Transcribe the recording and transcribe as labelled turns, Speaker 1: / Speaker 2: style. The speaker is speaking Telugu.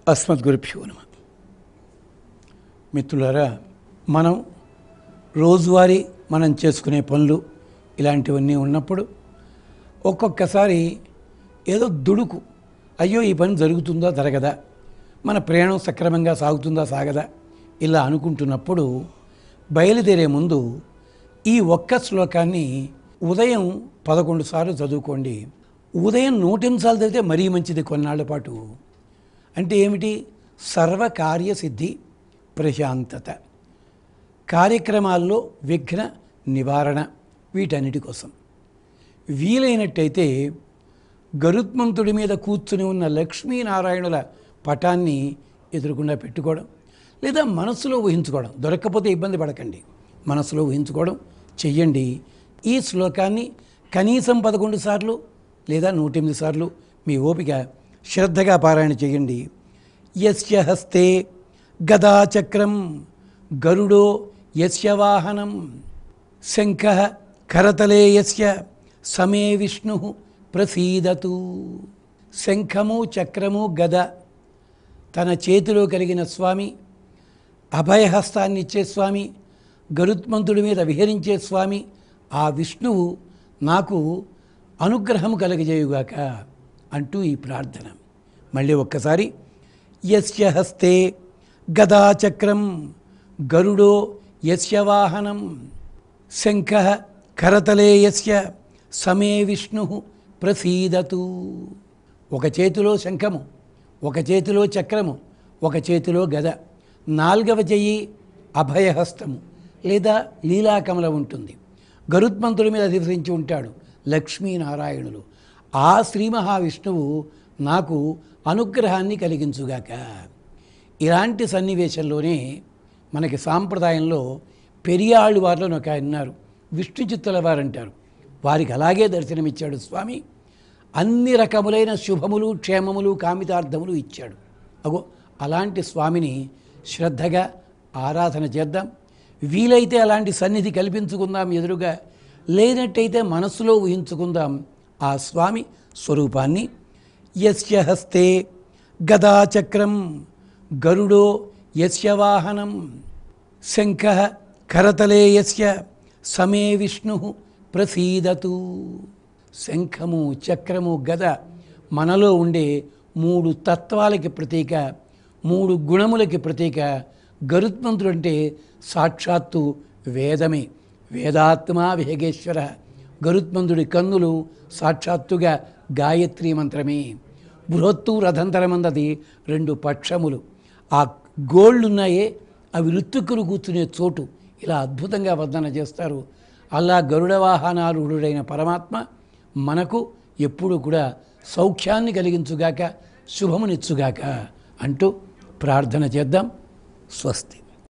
Speaker 1: అస్మద్గురుభ్యో నమః. మిత్రులారా, మనం రోజువారీ మనం చేసుకునే పనులు ఇలాంటివన్నీ ఉన్నప్పుడు ఒక్కొక్కసారి ఏదో దుడుకు, అయ్యో ఈ పని జరుగుతుందా జరగదా, మన ప్రయాణం సక్రమంగా సాగుతుందా సాగదా, ఇలా అనుకుంటున్నప్పుడు బయలుదేరే ముందు ఈ ఒక్క శ్లోకాన్ని ఉదయం 11 సార్లు చదువుకోండి. ఉదయం 100 సార్లు చదివితే మరీ మంచిది కొన్నాళ్ల పాటు. అంటే ఏమిటి? సర్వకార్యసిద్ధి, ప్రశాంతత, కార్యక్రమాల్లో విఘ్న నివారణ, వీటన్నిటి కోసం. వీలైనట్టయితే గరుత్మంతుడి మీద కూర్చుని ఉన్న లక్ష్మీనారాయణుల పటాన్ని ఎదురుకుండా పెట్టుకోవడం, లేదా మనసులో ఊహించుకోవడం. దొరక్కపోతే ఇబ్బంది పడకండి, మనసులో ఊహించుకోవడం చెయ్యండి. ఈ శ్లోకాన్ని కనీసం 11 సార్లు లేదా 108 సార్లు మీ ఓపిక శ్రద్ధగా పారాయణ చేయండి. యస్య హస్తే గదాచక్రం గరుడో యస్య వాహనం శంఖః కరతలే యస్య సమే విష్ణు ప్రసీదతు. శంఖము, చక్రము, గద తన చేతిలో కలిగిన స్వామి, అభయహస్తాన్ని ఇచ్చే స్వామి, గరుత్మంతుడి మీద విహరించే స్వామి ఆ విష్ణువు నాకు అనుగ్రహం కలగజేయుగాక అంటూ ఈ ప్రార్థన. మళ్ళీ ఒక్కసారి, యస్య హస్తే గదాచక్రం గరుడో యస్య వాహనం శంఖః కరతలే యస్య సమే విష్ణు ప్రసీదతు. ఒక చేతిలో శంఖము, ఒక చేతిలో చక్రము, ఒక చేతిలో గద, 4వ చెయ్యి అభయహస్తము లేదా లీలాకమలం ఉంటుంది. గరుత్మంతుడి మీద అధివసించి ఉంటాడు లక్ష్మీనారాయణులు. ఆ శ్రీ మహావిష్ణువు నాకు అనుగ్రహాన్ని కలిగించుగాక. ఇలాంటి సన్నివేశంలోనే మనకి సాంప్రదాయంలో పెరియాళ్ళు వారిలో ఒక ఆయన ఉన్నారు, విష్ణు చిత్తుల వారు అంటారు. వారికి అలాగే దర్శనమిచ్చాడు స్వామి. అన్ని రకములైన శుభములు, క్షేమములు, కామితార్థములు ఇచ్చాడు. అగో అలాంటి స్వామిని శ్రద్ధగా ఆరాధన చేద్దాం. వీలైతే అలాంటి సన్నిధి కల్పించుకుందాం ఎదురుగా, లేనట్టయితే మనస్సులో ఊహించుకుందాం ఆ స్వామి స్వరూపాన్ని. యస్య హస్తే గదాచక్రం గరుడో యస్య వాహనం శంఖః కరతలే యస్య సమే విష్ణు ప్రసీదతు. శంఖము, చక్రము, గద మనలో ఉండే 3 తత్వాలకి ప్రతీక, 3 గుణములకి ప్రతీక. గరుత్మంతుడు అంటే సాక్షాత్తు వేదమే, వేదాత్మా వేగేశ్వర. గరుత్మంతుడి కన్నులు సాక్షాత్తుగా గాయత్రీ మంత్రమే. బృహత్తు రథంతరమందది 2 పక్షములు. ఆ గోళ్ళున్నాయే అవి ఋత్విక్కులు కూర్చునే చోటు. ఇలా అద్భుతంగా వర్ణన చేస్తారు. అలా గరుడ వాహనారూఢుడైన పరమాత్మ మనకు ఎప్పుడు కూడా సౌఖ్యాన్ని కలిగించుగాక, శుభమునిచ్చుగాక అంటూ ప్రార్థన చేద్దాం. స్వస్తి.